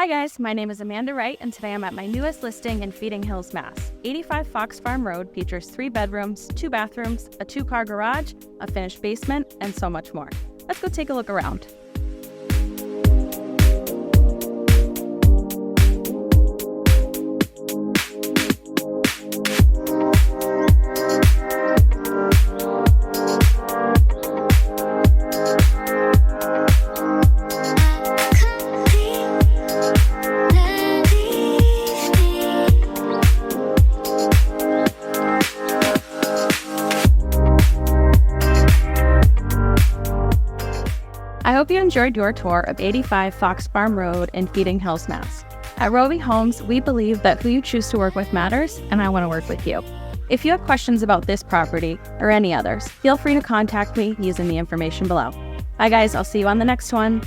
Hi guys, my name is Amanda Wright, and today I'm at my newest listing in Feeding Hills, Mass. 85 Fox Farm Road features 3 bedrooms, 2 bathrooms, a 2-car garage, a finished basement, and so much more. Let's go take a look around. I hope you enjoyed your tour of 85 Fox Farm Road in Feeding Hills, Mass. At Rovi Homes, we believe that who you choose to work with matters, and I want to work with you. If you have questions about this property or any others, feel free to contact me using the information below. Bye guys, I'll see you on the next one.